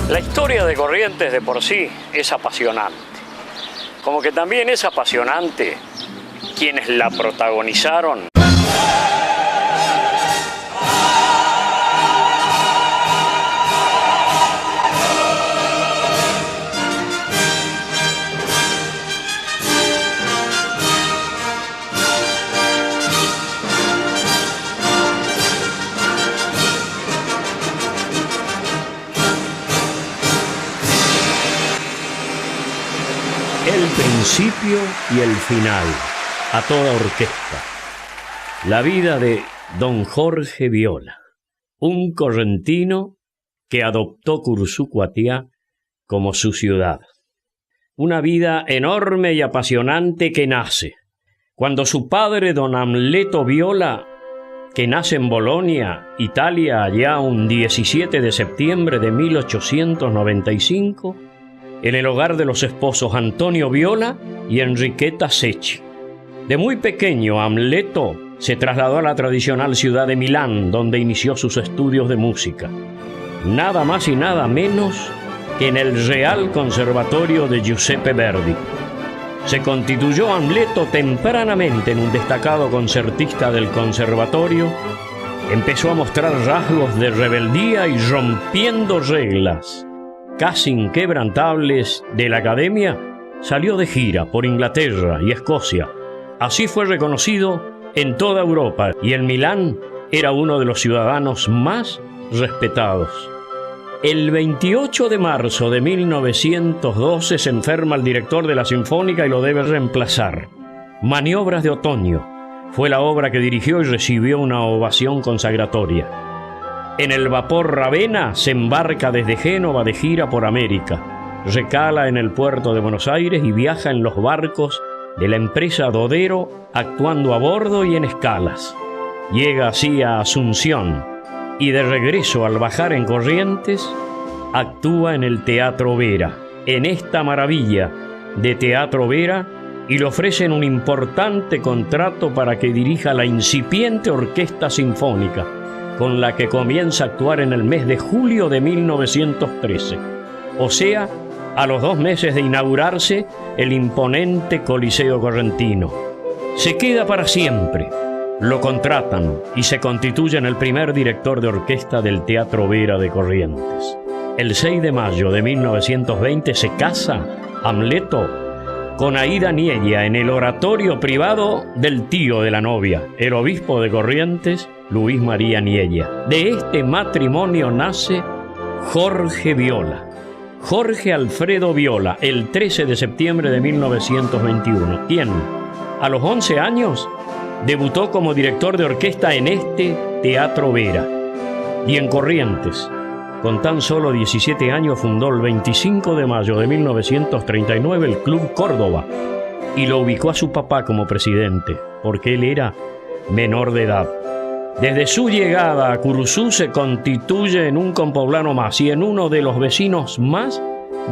La historia de Corrientes de por sí es apasionante. Como que también es apasionante quienes la protagonizaron. El principio y el final, a toda orquesta. La vida de don Jorge Viola, un correntino que adoptó Cursucuatiá como su ciudad. Una vida enorme y apasionante que nace cuando su padre, don Amleto Viola, que nace en Bolonia, Italia, allá un 17 de septiembre de 1895, en el hogar de los esposos Antonio Viola y Enriqueta Secchi. De muy pequeño, Amleto se trasladó a la tradicional ciudad de Milán, donde inició sus estudios de música. Nada más y nada menos que en el Real Conservatorio de Giuseppe Verdi. Se constituyó Amleto tempranamente en un destacado concertista del conservatorio. Empezó a mostrar rasgos de rebeldía y rompiendo reglas casi inquebrantables de la academia, salió de gira por Inglaterra y Escocia. Así fue reconocido en toda Europa y en Milán era uno de los ciudadanos más respetados. El 28 de marzo de 1912 se enferma el director de la Sinfónica y lo debe reemplazar. Maniobras de otoño fue la obra que dirigió y recibió una ovación consagratoria. En el vapor Ravenna se embarca desde Génova de gira por América. Recala en el puerto de Buenos Aires y viaja en los barcos de la empresa Dodero, actuando a bordo y en escalas. Llega así a Asunción y de regreso al bajar en Corrientes, actúa en el Teatro Vera. En esta maravilla de Teatro Vera, y le ofrecen un importante contrato para que dirija la incipiente Orquesta Sinfónica, con la que comienza a actuar en el mes de julio de 1913. O sea, a los 2 meses de inaugurarse el imponente Coliseo Correntino. Se queda para siempre. Lo contratan y se constituye en el primer director de orquesta del Teatro Vera de Corrientes. El 6 de mayo de 1920 se casa Amleto con Aída Niella en el oratorio privado del tío de la novia, el obispo de Corrientes, Luis María Niella. De este matrimonio nace Jorge Viola. Jorge Alfredo Viola, el 13 de septiembre de 1921, quien, a los 11 años, debutó como director de orquesta en este Teatro Vera. Y en Corrientes, con tan solo 17 años, fundó el 25 de mayo de 1939 el Club Córdoba y lo ubicó a su papá como presidente, porque él era menor de edad. Desde su llegada a Curuzú se constituye en un compoblano más y en uno de los vecinos más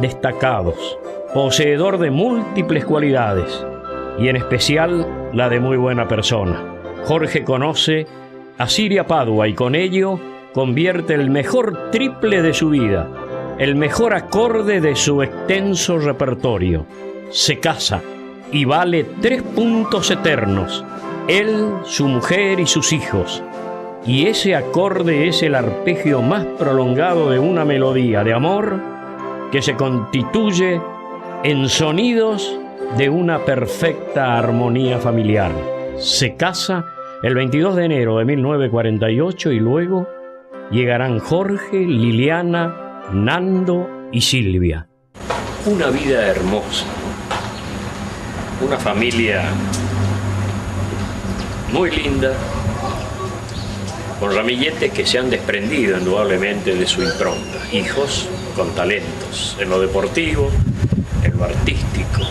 destacados, poseedor de múltiples cualidades y en especial la de muy buena persona. Jorge conoce a Siria Padua y con ello convierte el mejor triple de su vida, el mejor acorde de su extenso repertorio. Se casa y vale 3 puntos eternos, él, su mujer y sus hijos. Y ese acorde es el arpegio más prolongado de una melodía de amor que se constituye en sonidos de una perfecta armonía familiar. Se casa el 22 de enero de 1948 y luego llegarán Jorge, Liliana, Nando y Silvia. Una vida hermosa, una familia muy linda, con ramilletes que se han desprendido indudablemente de su impronta. Hijos con talentos en lo deportivo, en lo artístico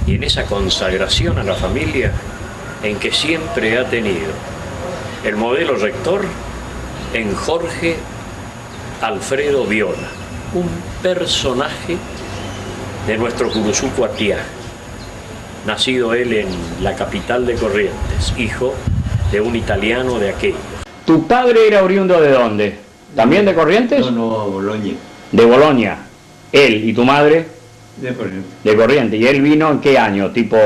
y en esa consagración a la familia en que siempre ha tenido el modelo rector en Jorge Alfredo Viola, un personaje de nuestro Curuzú-Cuatiá, nacido él en la capital de Corrientes, hijo de un italiano de aquellos. ¿Tu padre era oriundo de dónde? ¿También de Corrientes? No, Boloña. De Bolonia. Él y tu madre. De Corrientes. De Corrientes. ¿Y él vino en qué año? ¿Tipo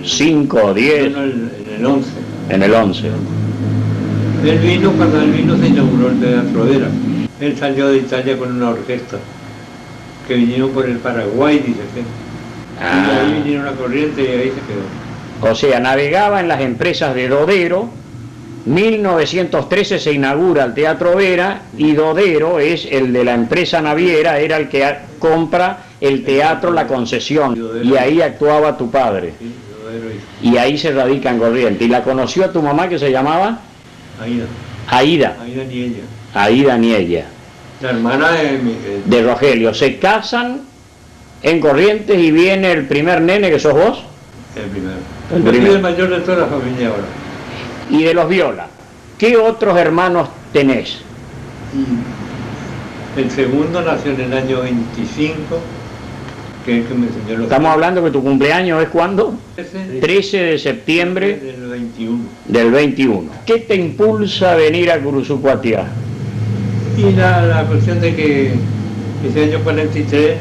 5 o 10? No, en el 11. En el 11. Él vino, cuando él vino se inauguró el Teatro Vera. Él salió de Italia con una orquesta que vinieron por el Paraguay, dice que. Y de ahí vinieron a Corrientes y ahí se quedó. O sea, navegaba en las empresas de Dodero. 1913 se inaugura el Teatro Vera y Dodero es el de la empresa naviera, era el que compra el teatro, la concesión, y ahí actuaba tu padre. Sí, Dodero Y ahí se radica en Corrientes. ¿Y la conoció a tu mamá que se llamaba? Aida. Aida. Aida ni ella. Aida ni ella. La hermana De Rogelio. Se casan en Corrientes y viene el primer nene, que sos vos. el primero. El Yo soy primero. el mayor de toda la familia ahora. Y de los Viola, ¿qué otros hermanos tenés? El segundo nació en el año 25, que es el que me enseñó los... Estamos hablando que tu cumpleaños es ¿cuándo? 13 13 de septiembre del 21. del 21. ¿Qué te impulsa a venir a Curuzucuatiá? Y la cuestión de que ese año 43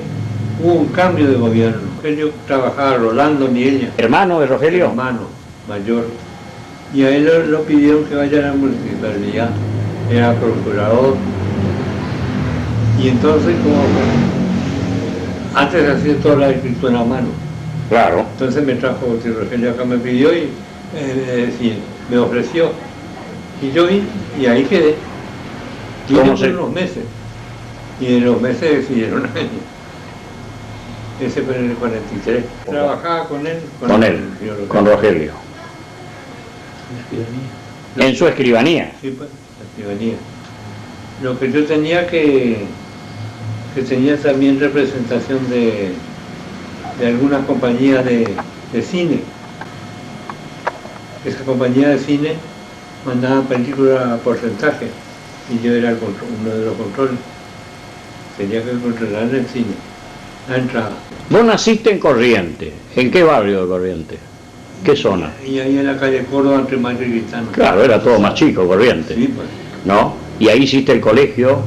hubo un cambio de gobierno. Rogelio trabajaba, Rolando ni ella, ¿Hermano de Rogelio? hermano mayor. Y a él lo pidieron que vaya a la municipalidad, era procurador. Y entonces, como antes hacía toda la escritura a mano, Claro. entonces me trajo tío Rogelio acá, me pidió y sí, me ofreció. Y yo vine y ahí quedé. Vine ¿Cómo por se- unos meses. Y en los meses decidieron años. Ese fue en el 43. Trabajaba con él. Con él, el señor con Rogelio. La En su escribanía. Sí, pues, la escribanía. Lo que yo tenía que tenía también representación de algunas compañías de cine. Esa compañía de cine mandaba películas a porcentaje y yo era uno de los controles. Tenía que controlar el cine, la entrada. Vos naciste en Corrientes. ¿En qué barrio de Corrientes? ¿Qué zona? Y ahí en la calle Córdoba, entre Mayo y Cristano. Claro, era todo más chico, Corrientes. Sí, pues. ¿No? Y ahí hiciste el colegio.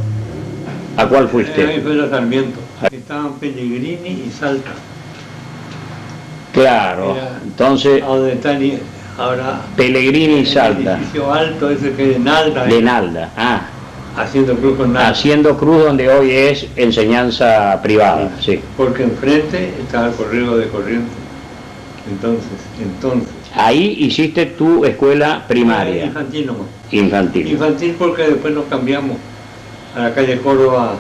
¿A cuál Ahí fuiste? fue la Sarmiento. Estaban Pellegrini y Salta. Claro. Era- Entonces, A donde está ahora Pellegrini y el Salta. edificio alto ese que es de Nalda. De Nalda. Ah, Haciendo cruz con Nalda. haciendo cruz donde hoy es enseñanza privada. Sí. Porque enfrente estaba el correo de Corrientes. Entonces. Ahí hiciste tu escuela primaria. Infantil nomás. Infantil. Infantil porque después nos cambiamos a la calle Córdoba,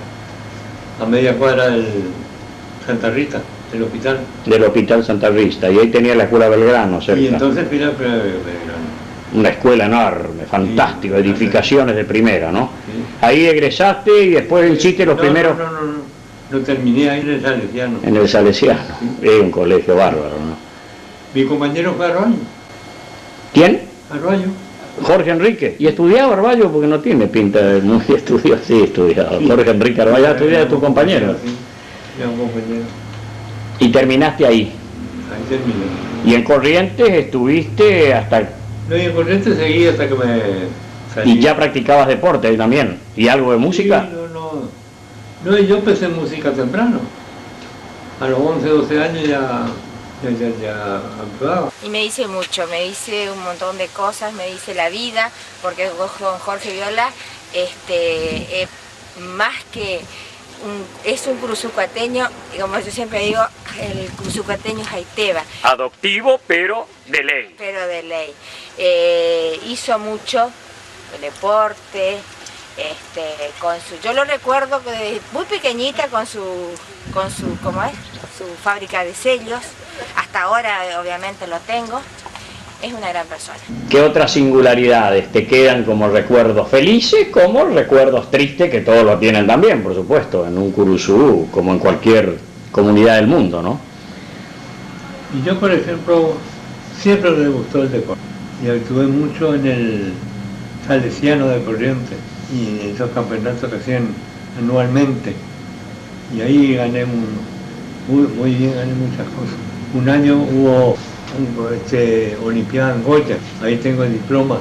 a media cuadra del Santa Rita, del hospital. Del Hospital Santa Rita. Y ahí tenía la escuela Belgrano cerca. Y entonces fui a la Belgrano. Una escuela enorme, fantástica, Sí. edificaciones de primera, ¿no? Sí. Ahí egresaste y después hiciste los primeros No terminé ahí en el Salesiano. en el Salesiano. Es un colegio bárbaro, ¿no? Mi compañero fue Arroyo. ¿Quién? Arroyo. Jorge Enrique. ¿Y estudiaba Arballo? Porque no tiene pinta de muy estudiado. Sí, estudiado. Jorge Enrique Arballo, estudiaba tu compañero. Sí, era un compañero. Y terminaste ahí. Ahí terminé. Y en Corrientes estuviste hasta... No, y en Corrientes seguí hasta que me salí. Y ya practicabas deporte ahí también. ¿Y algo de música? Sí, no, yo empecé música temprano. A los 11, 12 años ya actuaba. Y me dice mucho, me dice un montón de cosas, me dice la vida, porque con Jorge Viola, más que es un cruzucuateño, y como yo siempre digo, el cruzucuateño es Aiteba. Adoptivo, pero de ley. Pero de ley. Hizo mucho deporte, yo lo recuerdo que desde muy pequeñita con su ¿cómo es? Su fábrica de sellos, hasta ahora obviamente lo tengo, es una gran persona. ¿Qué otras singularidades te quedan como recuerdos felices, como recuerdos tristes, que todos lo tienen también, por supuesto, en un Curuzú, como en cualquier comunidad del mundo, ¿no? Y yo, por ejemplo, siempre me gustó el deporte. Y actué mucho en el Salesiano de Corrientes y en esos campeonatos que hacían anualmente. Y ahí gané muy bien, gané muchas cosas. Un año hubo Olimpiada en Goya, ahí tengo el diploma,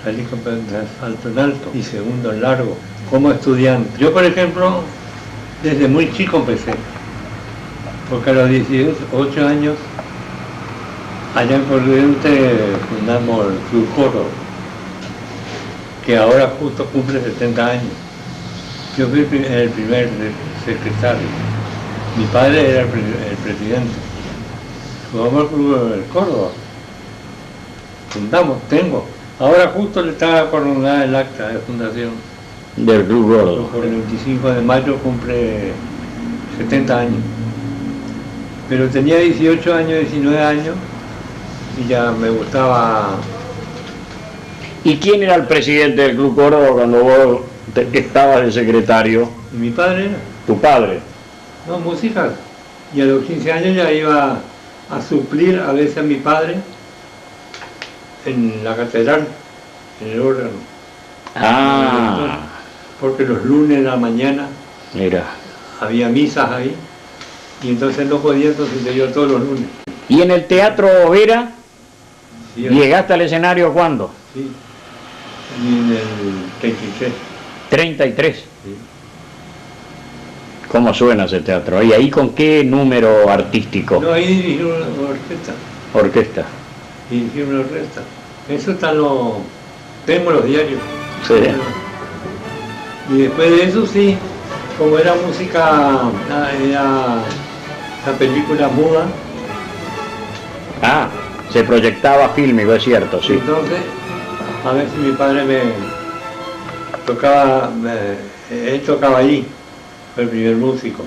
salí campeón de salto en alto y segundo en largo, como estudiante. Yo, por ejemplo, desde muy chico empecé, porque a los 18 años, allá en Corrientes fundamos el Club Córdoba, que ahora justo cumple 70 años. Yo fui el primer secretario. Mi padre era el presidente. Jugamos el Club del Córdoba. Fundamos, Ahora justo le estaba por dar el acta de fundación. Del Club Córdoba. Por el 25 de mayo cumple 70 años. Pero tenía 18 años, 19 años y ya me gustaba. ¿Y quién era el presidente del Club Córdoba cuando vos estabas de secretario? ¿Y mi padre era? ¿Tu padre? No, música. Y a los 15 años ya iba a suplir a veces a mi padre en la catedral, en el órgano. Ah, Porque los lunes de la mañana mira. había misas ahí y entonces no podía, entonces yo todos los lunes. ¿Y en el Teatro Vera Sí, llegaste al escenario cuándo? sí. Y en el 33. 33. Sí. ¿Cómo suena ese teatro? ¿Y ahí con qué número artístico? No, ahí dirigí una orquesta. Orquesta. Dirigí una orquesta. Eso está tenemos los diarios. Sí. Y después de eso sí, como era música, era la película muda, Ah, se proyectaba fílmico, es cierto, sí. entonces a ver si mi padre me tocaba, él tocaba allí, fue el primer músico.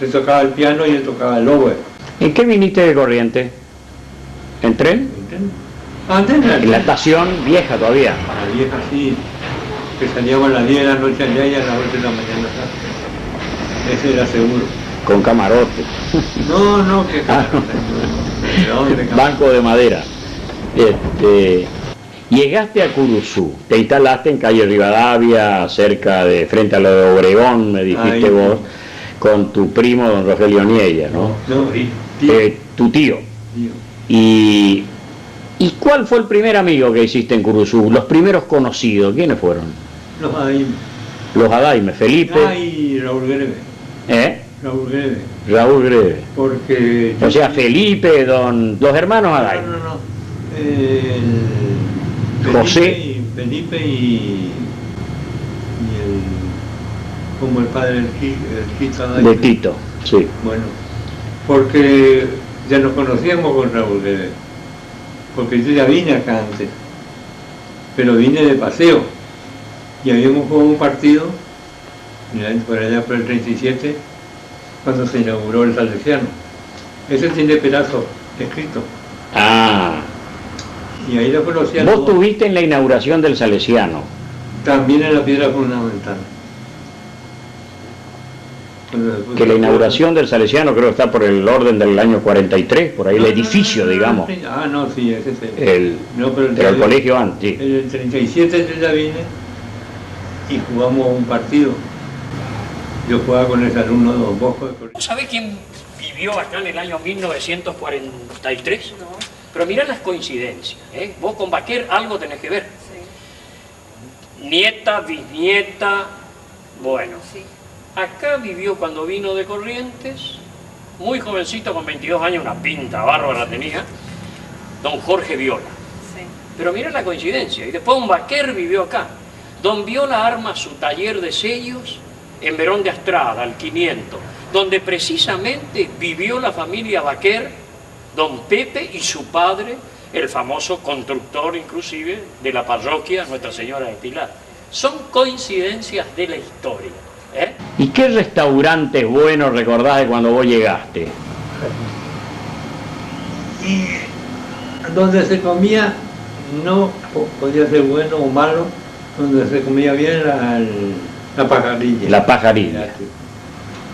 Él tocaba el piano y él tocaba el oboe. ¿En qué viniste de Corrientes? ¿En tren? ¿Entiendes? Antes En la estación vieja todavía. la vieja sí, que salíamos a las 10 de la noche allá y a las 8 de la mañana acá. Ese era seguro. Con camarote. No, que Ah, ¿de dónde, banco de madera. Llegaste a Curuzú, te instalaste en calle Rivadavia, cerca de, frente a lo de Obregón, me dijiste Ahí. vos, con tu primo don Rogelio Niella, ¿no? No, y tío, Tu tío. tío. ¿Y cuál fue el primer amigo que hiciste en Curuzú? Los primeros conocidos, ¿quiénes fueron? Los ahí. Los Adaimes, Felipe, Y Raúl Greve. ¿eh? Raúl Greve. Raúl Greve. Porque. O sea, Felipe, los hermanos Adaime. No. José. Felipe y el. Como el padre del Tito Adaime. De Tito, sí. Bueno, porque ya nos conocíamos con Raúl Greve. Porque yo ya vine acá antes. Pero vine de paseo. Y habíamos jugado un partido, por allá por el 37, cuando se inauguró el Salesiano. Ese tiene pedazo escrito. Ah, Y ahí lo conocía. vos tuviste en la inauguración del Salesiano. También en la piedra fundamental. Cuando se puso Que la inauguración del Salesiano creo que está por el orden del año 43, por ahí el edificio, digamos. No, sí, ese es el. No, pero el colegio antes. Sí. En el 37 yo ya vine y jugamos un partido. Yo jugaba con ese alumno de Don Bosco. ¿Vos sabés quién vivió acá en el año 1943? No. Pero mirá las coincidencias, ¿eh? Vos con Baquer algo tenés que ver. Sí. Nieta, bisnieta, bueno. Sí. Acá vivió cuando vino de Corrientes, muy jovencito, con 22 años, una pinta bárbara tenía, don Jorge Viola. Sí. Pero mirá la coincidencia, y después don Baquer vivió acá. Don Viola arma su taller de sellos en Verón de Astrada, al 500, donde precisamente vivió la familia Baquer, don Pepe y su padre, el famoso constructor inclusive de la parroquia Nuestra Señora de Pilar. Son coincidencias de la historia. ¿Eh? ¿Y qué restaurantes buenos recordás de cuando vos llegaste? Y donde se comía, no podía ser bueno o malo, donde se comía bien la pajarilla. La pajarilla,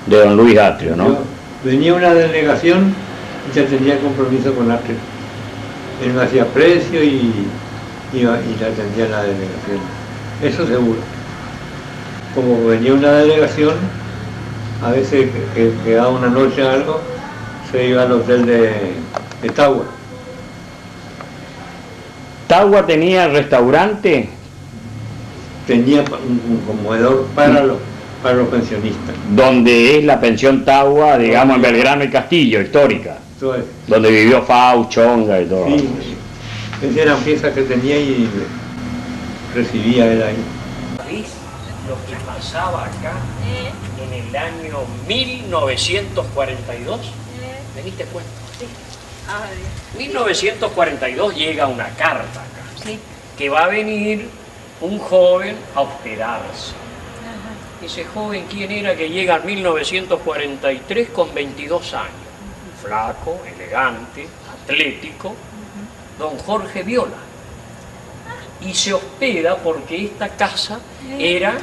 de don Luis Atrio, ¿no? Venía una delegación y ya tenía compromiso con Atrio. Él no hacía precio y le atendía la delegación. Eso seguro. Como venía una delegación, a veces que quedaba una noche algo, se iba al hotel de Tagua. ¿Tagua tenía restaurante? Tenía un comedor para los pensionistas. Donde es la pensión Tagua, digamos, en Belgrano y Castillo, histórica. Entonces, Donde vivió Fau, Chonga y todo. sí, esas eran piezas que tenía y recibía él ahí. ¿Sabéis lo que pasaba acá en el año 1942? ¿Me diste cuenta? Sí. 1942 llega una carta acá, Sí. que va a venir un joven a hospedarse. Ese joven, ¿quién era que llega en 1943 con 22 años? Flaco, elegante, atlético, don Jorge Viola. Y se hospeda porque esta casa era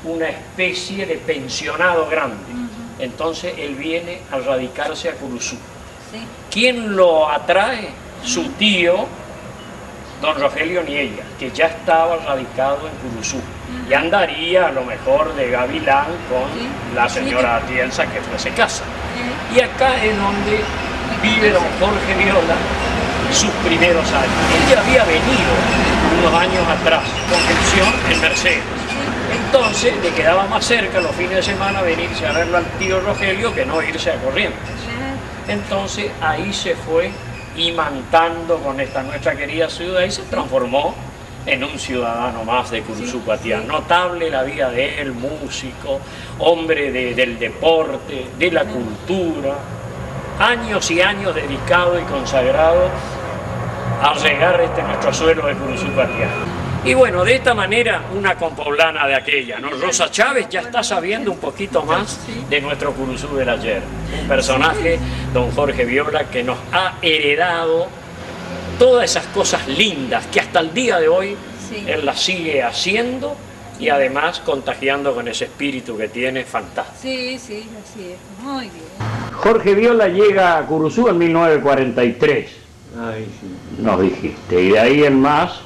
una especie de pensionado grande. Entonces él viene a radicarse a Curuzú. Sí. ¿Quién lo atrae? Su tío, don Rogelio Niella, que ya estaba radicado en Curuzú. Y andaría a lo mejor de gavilán con la señora Atienza, que fue se casa. Y acá es donde vive don Jorge Viola sus primeros años. Él ya había venido unos años atrás con pensión en Mercedes. Entonces le quedaba más cerca los fines de semana venirse a verlo al tío Rogelio que no irse a Corrientes. Entonces ahí se fue imantando con esta nuestra querida ciudad y se transformó en un ciudadano más de Curuzú Patián. Notable la vida de él, músico, hombre del deporte, de la cultura, años y años dedicado y consagrado a regar nuestro suelo de Curuzú Patián. Y bueno, de esta manera, una compoblana de aquella, ¿no? Rosa Chávez ya está sabiendo un poquito más de nuestro Curuzú del ayer. Un personaje, don Jorge Viola, que nos ha heredado todas esas cosas lindas que hasta el día de hoy él las sigue haciendo y además contagiando con ese espíritu que tiene fantástico. Sí, sí, así es. Muy bien. Jorge Viola llega a Curuzú en 1943, Ay, sí. nos dijiste, y de ahí en más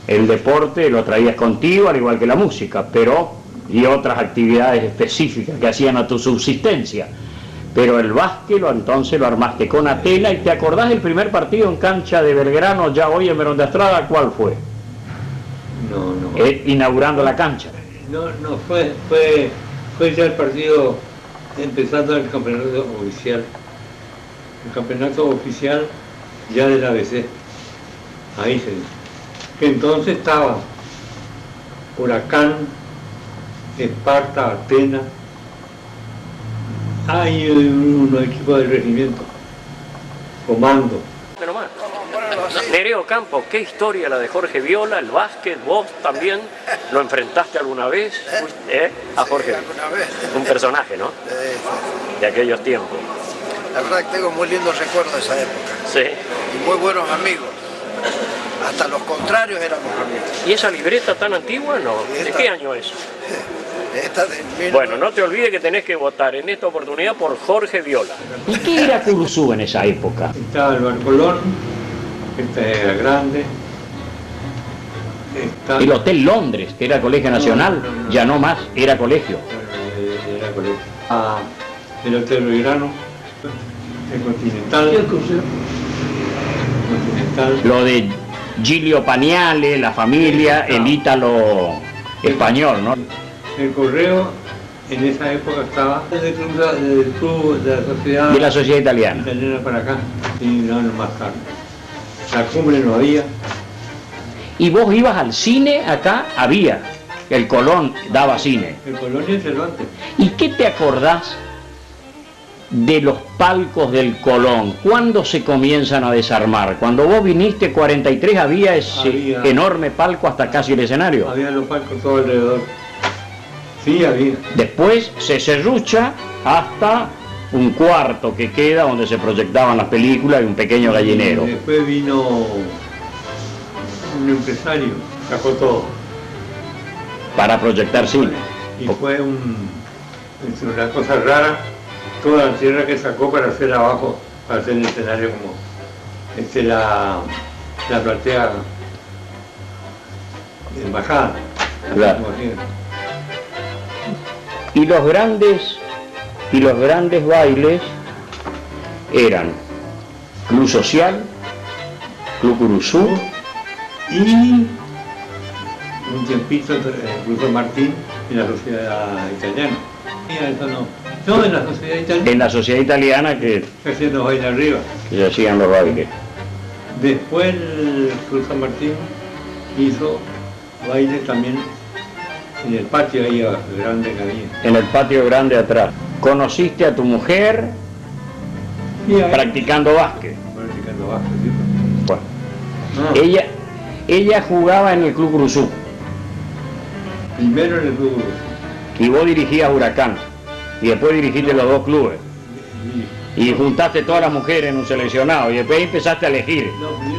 el deporte lo traías contigo, al igual que la música, pero y otras actividades específicas que hacían a tu subsistencia. Pero el básquet entonces lo armaste con Atena. ¿Y te acordás del primer partido en cancha de Belgrano, ya hoy en Verón de Estrada? ¿Cuál fue? No. Inaugurando la cancha. No, fue ya el partido empezando el campeonato oficial. El campeonato oficial ya del ABC. Ahí se dice. Que entonces estaba Huracán, Esparta, Atena. Hay un equipo del regimiento, comando. Pero más. Nereo Campos, qué historia la de Jorge Viola, el básquet, vos también lo enfrentaste alguna vez, a Jorge. Alguna vez. Un personaje, ¿no? De aquellos tiempos. La verdad que tengo muy lindos recuerdos de esa época. Sí. Y muy buenos amigos. Hasta los contrarios éramos amigos. ¿Y esa libreta tan antigua, no? ¿De qué año es? Esta de Bueno, no te olvides que tenés que votar en esta oportunidad por Jorge Viola. ¿Y qué era Curuzú en esa época? Estaba el Bar Colón, este era grande. El Hotel Londres, que era Colegio Nacional, no. ya no más, era colegio. Era colegio. El Hotel Belgrano, el Continental. El Continental. Lo de Gilio Paniale, la familia, el ítalo español, ¿no? El Correo en esa época estaba del club de la sociedad. De la sociedad italiana. Italiana para acá, y no más tarde. La cumbre no había. ¿Y vos ibas al cine? Acá había. El Colón daba cine. El Colón y el Cervantes. ¿Y qué te acordás de los palcos del Colón? ¿Cuándo se comienzan a desarmar? Cuando vos viniste, 43, había ese enorme palco hasta casi el escenario. Había los palcos todo alrededor. Sí, había. Después se serrucha hasta un cuarto que queda donde se proyectaban las películas y un pequeño gallinero. Y después vino un empresario, sacó todo. Para proyectar cine. Y fue una cosa rara, toda la tierra que sacó para hacer abajo, para hacer el escenario como la platea de embajada. Claro. Y los grandes bailes eran Club Social, Club Curuzú y un tiempito Cruz Martín en la sociedad italiana. Y eso no. Yo en la sociedad italiana. En la sociedad italiana que Haciendo baile arriba. se hacían los bailes. Después el Cruz Martín hizo baile también en el patio ahí abajo, grande que había. En el patio grande atrás. ¿Conociste a tu mujer Y ahí, practicando básquet? practicando básquet, sí. Bueno, Ah, ella jugaba en el Club Cruzú primero en el club. y vos dirigías Huracán y después dirigiste los dos clubes y juntaste todas las mujeres en un seleccionado y después empezaste a elegir.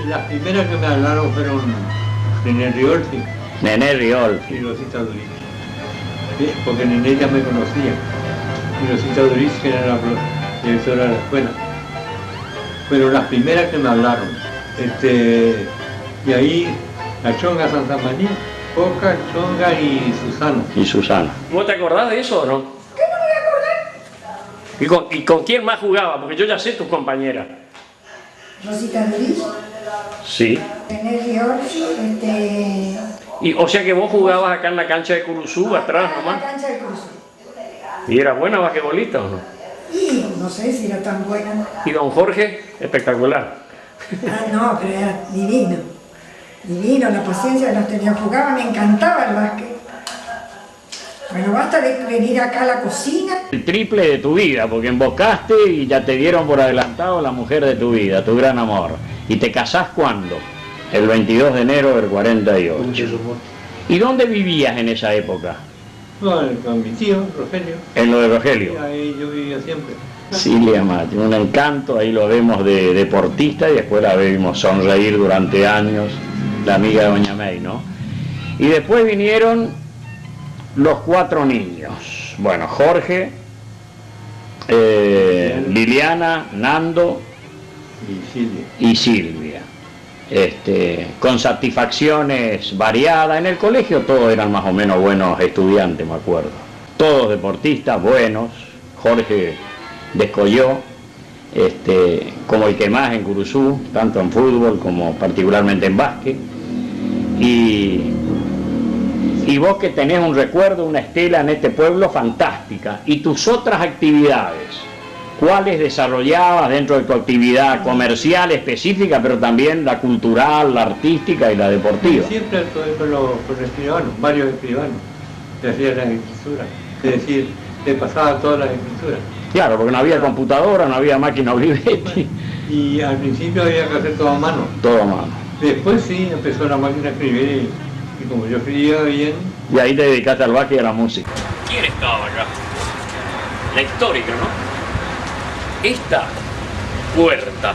Las primeras que me hablaron fueron Nené Riolfi Nené Riol. y Rosita Duriz. Sí, porque Nené ya me conocía. Y Rosita Duriz, que era la directora de la escuela. Fueron las primeras que me hablaron. Y ahí la Chonga Santa María, Coca, Chonga y Susana. Y Susana. ¿Vos te acordás de eso o no? ¿Qué no me voy a acordar? ¿Y con quién más jugaba? Porque yo ya sé tus compañeras. Rosita Luis, Sí. René Riorci, Y, o sea que vos jugabas acá en la cancha de Curuzú, atrás la nomás. cancha de Cruz. ¿Y era buena basquetbolista o no? Y no sé si era tan buena. Y don Jorge, espectacular. Ah, no, pero era divino. Divino, la paciencia que nos tenía. Jugaba, me encantaba el básquet. Bueno, basta de venir acá a la cocina. El triple de tu vida, porque embocaste y ya te dieron por adelantado la mujer de tu vida, tu gran amor. ¿Y te casás cuándo? El 22 de enero del 48. ¿Y dónde vivías en esa época? Con mi tío, Rogelio. En lo de Y Rogelio. ahí yo vivía siempre. Silvia Mati, un encanto, ahí lo vemos de deportista y después la vimos sonreír durante años, la amiga de Doña May, ¿no? Y después vinieron los 4 niños. Bueno, Jorge, Liliana, Nando Y Silvia. y Silvia. Con satisfacciones variadas. En el colegio todos eran más o menos buenos estudiantes, me acuerdo. Todos deportistas buenos. Jorge descolló, como el que más en Curuzú, tanto en fútbol como particularmente en básquet. Y vos que tenés un recuerdo, una estela en este pueblo fantástica. Y tus otras actividades, ¿cuáles desarrollabas dentro de tu actividad comercial específica, pero también la cultural, la artística y la deportiva? Siempre actué con los escribanos, varios escribanos. Le hacía las escrituras. Es decir, le pasaba todas las escrituras. Claro, porque no había computadora, no había máquina Olivetti, Y al principio había que hacer todo a mano. todo a mano. Después sí, empezó la máquina a escribir y como yo escribía bien, Y ahí te dedicaste al básquet y a la música. ¿Quién estaba acá? La histórica, ¿no? Esta puerta,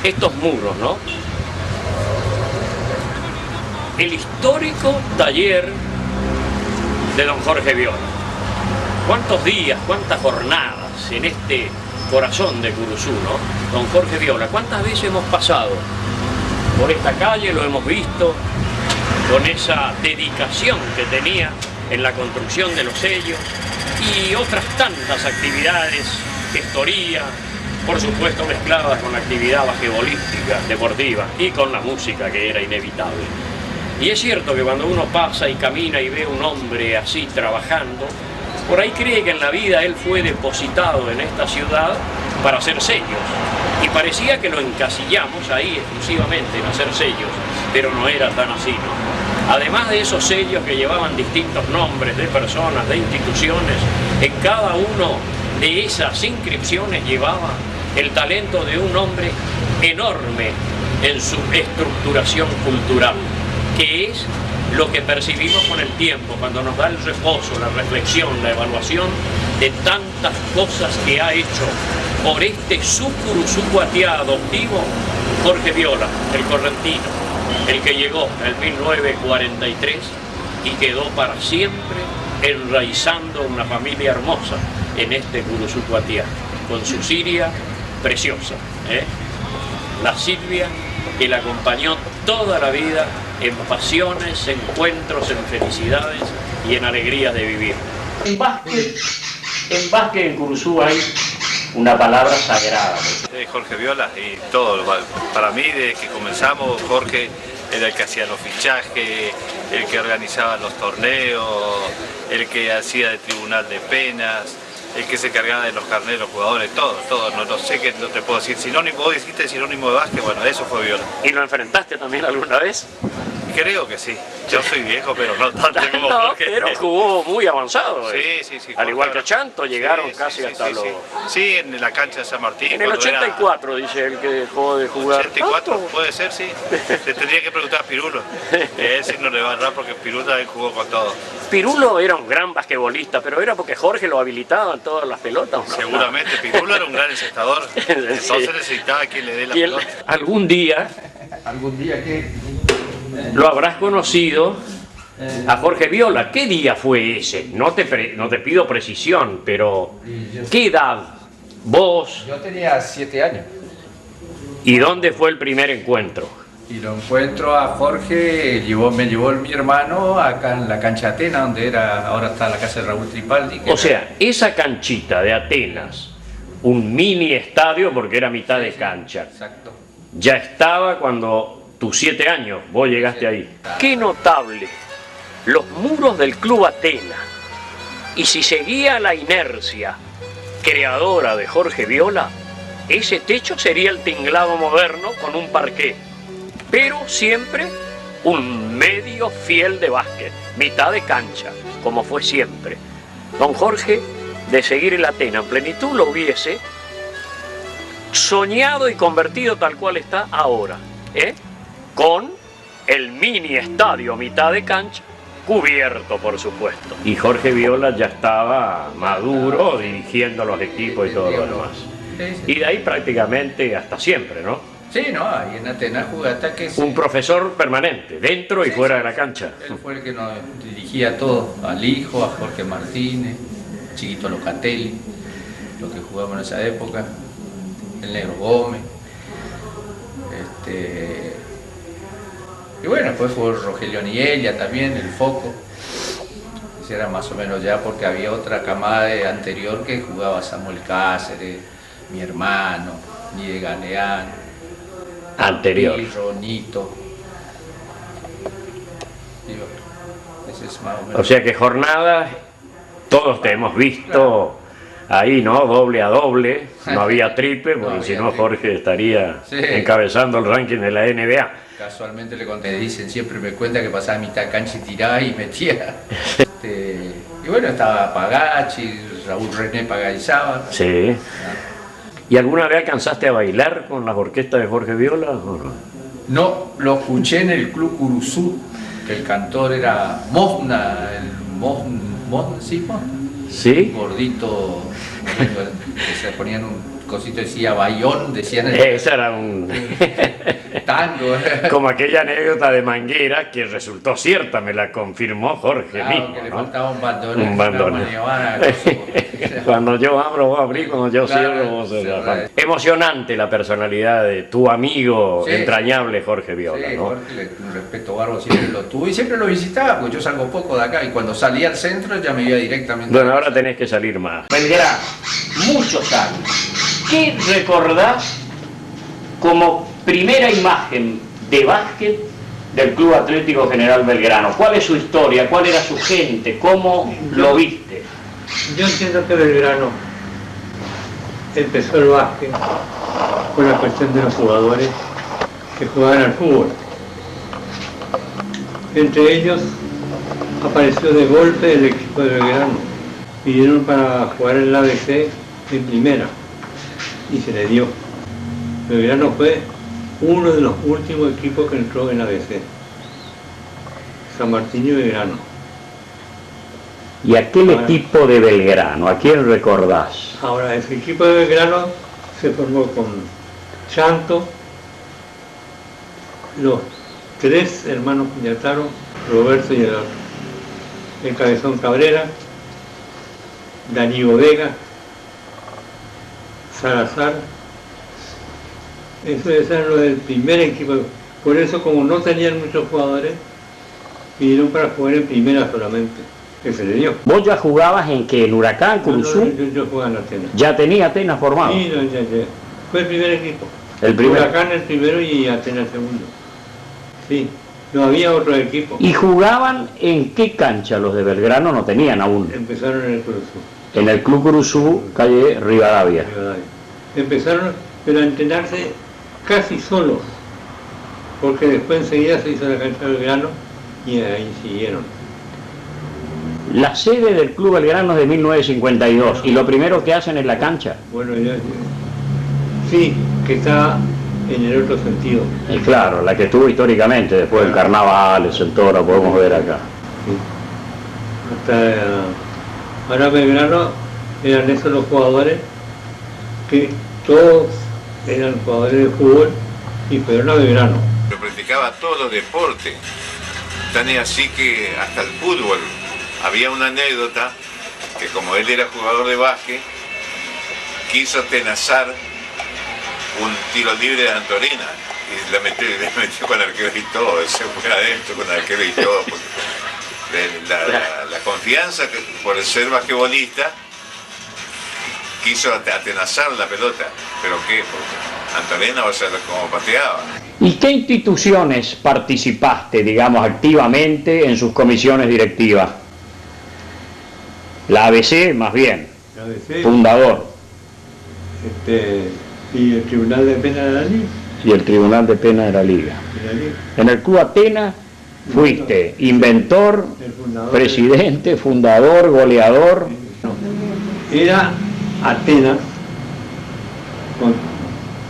estos muros, ¿no? El histórico taller de don Jorge Viola. ¿Cuántos días, cuántas jornadas en este corazón de Curuzú, ¿no? Don Jorge Viola, ¿cuántas veces hemos pasado por esta calle, lo hemos visto, con esa dedicación que tenía en la construcción de los sellos y otras tantas actividades, gestoría, por supuesto mezcladas con la actividad basquetbolística, deportiva y con la música que era inevitable. Y es cierto que cuando uno pasa y camina y ve a un hombre así trabajando, por ahí cree que en la vida él fue depositado en esta ciudad para hacer sellos. Y parecía que lo encasillamos ahí exclusivamente en hacer sellos, pero no era tan así, ¿no? Además de esos sellos que llevaban distintos nombres de personas, de instituciones, en cada uno de esas inscripciones llevaba el talento de un hombre enorme en su estructuración cultural, que es lo que percibimos con el tiempo, cuando nos da el reposo, la reflexión, la evaluación de tantas cosas que ha hecho por este Curuzú adoptivo Jorge Viola, el correntino, el que llegó en 1943 y quedó para siempre enraizando una familia hermosa en este Curuzú con su Siria preciosa, la Silvia que la acompañó toda la vida en pasiones, encuentros, en felicidades y en alegría de vivir. En básquet en Curuzú hay una palabra sagrada. Jorge Viola y todo, para mí desde que comenzamos Jorge era el que hacía los fichajes, el que organizaba los torneos, el que hacía de tribunal de penas, el que se encargaba de los carnets de los jugadores, todo, no sé qué no te puedo decir. Sinónimo, vos dijiste sinónimo de básquet, bueno, eso fue Viola. ¿Y lo enfrentaste también alguna vez? Creo que sí. Yo soy viejo, pero no tanto como No, Jorge. pero jugó muy avanzado. Sí. Al igual que Chanto, llegaron casi hasta los... Sí, en la cancha de San Martín. En el 84, dice él que dejó de jugar. 84, puede ser, sí. Te tendría que preguntar a Pirulo. Él sí no le va a dar porque Pirulo también jugó con todo. Pirulo era un gran basquetbolista, pero era porque Jorge lo habilitaba en todas las pelotas, ¿no? Seguramente, Pirulo era un gran encestador. Entonces necesitaba quien le dé la pelota. Algún día que lo habrás conocido a Jorge Viola. ¿Qué día fue ese? No te pido precisión, pero ¿qué edad? ¿Vos? Yo tenía 7 años. ¿Y dónde fue el primer encuentro? Y lo encuentro a Jorge, me llevó mi hermano acá en la cancha de Atenas, donde ahora está la casa de Raúl Tripaldi. O sea, esa canchita de Atenas, un mini estadio porque era mitad de cancha, exacto. Ya estaba cuando tus 7 años, vos llegaste ahí. Qué notable, los muros del Club Atenas. Y si seguía la inercia creadora de Jorge Viola, ese techo sería el tinglado moderno con un parqué, pero siempre un medio fiel de básquet, mitad de cancha, como fue siempre. Don Jorge, de seguir el Atenas en plenitud, lo hubiese soñado y convertido tal cual está ahora, con el mini estadio mitad de cancha, cubierto por supuesto. Y Jorge Viola ya estaba maduro, dirigiendo los equipos y todo lo demás. Y de ahí prácticamente hasta siempre, ¿no? Sí, no, ahí en Atenas jugué hasta que... Un profesor permanente, dentro y fuera de la cancha. Él fue el que nos dirigía todo, al hijo, a Jorge Martínez, Chiquito Locatelli, los que jugábamos en esa época, el Negro Gómez. Y bueno, después fue Rogelio Nielia también, el Foco. Ese era más o menos ya porque había otra camada anterior que jugaba Samuel Cáceres, mi hermano, Miguel Galeán. Anterior. Y Ronito. Ese es más o menos. O sea que jornadas, todos te hemos visto ahí, ¿no? Doble a doble, no había triple, porque no, si no Jorge estaría encabezando el ranking de la NBA. Casualmente le conté, dicen, siempre me cuenta que pasaba mitad cancha y tiraba y metía. Y bueno, estaba Pagachi, Raúl René pagalizaba. Sí. ¿Y alguna vez alcanzaste a bailar con las orquestas de Jorge Viola o no? No, lo escuché en el Club Curuzú, que el cantor era Mosna, ¿Sí? Gordito, que se ponían un cosito, decía Bayón, decían... Ese era un... tango. Como aquella anécdota de Manguera que resultó cierta, me la confirmó Jorge mismo, que le ¿no? faltaba un bandón. Un bandón. Cuando yo abro, vos abrís, cuando yo cierro, vos cerrás. Emocionante la personalidad de tu amigo entrañable Jorge Viola, ¿no? Jorge, un respeto bárbaro siempre lo tuvo y siempre lo visitaba, porque yo salgo poco de acá y cuando salía al centro ya me iba directamente. Bueno, ahora tenés que salir más. Belgrano, muchos años. ¿Qué recordás como primera imagen de básquet del Club Atlético General Belgrano? ¿Cuál es su historia? ¿Cuál era su gente? ¿Cómo lo viste? Yo entiendo que Belgrano empezó el básquet con la cuestión de los jugadores que jugaban al fútbol. Entre ellos apareció de golpe el equipo de Belgrano. Pidieron para jugar en la ABC en primera y se le dio. Belgrano fue uno de los últimos equipos que entró en la ABC. San Martín y Belgrano. ¿Y aquel equipo de Belgrano, a quién recordás? Ahora, ese equipo de Belgrano se formó con Chanto, los 3 hermanos Piñataro, Roberto y el Cabezón Cabrera, Darío Vega, Salazar. Eso era lo del primer equipo. Por eso, como no tenían muchos jugadores, pidieron para jugar en primera solamente, que se le dio. ¿Vos ya jugabas en qué? ¿En Huracán, Curuzú? No, yo jugaba en Atenas. ¿Ya tenía Atenas formado? Sí, no, ya. Fue el primer equipo. El primero. Huracán el primero y Atenas el segundo. Sí. No había otro equipo. ¿Y jugaban en qué cancha los de Belgrano? No tenían aún. Empezaron en el Cruzú. En el Club Curuzú, calle Rivadavia. Empezaron, pero a entrenarse casi solos, porque después enseguida se hizo la cancha de Belgrano y ahí siguieron. La sede del Club Belgrano es de 1952 y lo primero que hacen es la cancha. Bueno, sí, que está en el otro sentido. Y claro, la que estuvo históricamente, después del carnaval, el Centora, podemos ver acá. Sí. Ahora Belgrano eran esos los jugadores que todos eran jugadores de fútbol y fueron a Belgrano. Pero practicaba todos los deportes, tan y así que hasta el fútbol. Había una anécdota que como él era jugador de básquet, quiso tenazar un tiro libre de Antonina y le metió con arquero y todo, se fue adentro con arquero y todo. La confianza que, por ser basquetbolista, quiso atenazar la pelota, pero ¿qué? Porque Antonina va a ser como pateaba. ¿Y qué instituciones participaste, digamos, activamente en sus comisiones directivas? La ABC, más bien, La ABC, fundador. Y el Tribunal de Pena de la Liga. Y el Tribunal de Pena de la Liga. En el Club Atenas fuiste inventor, presidente, fundador, goleador. Era Atenas con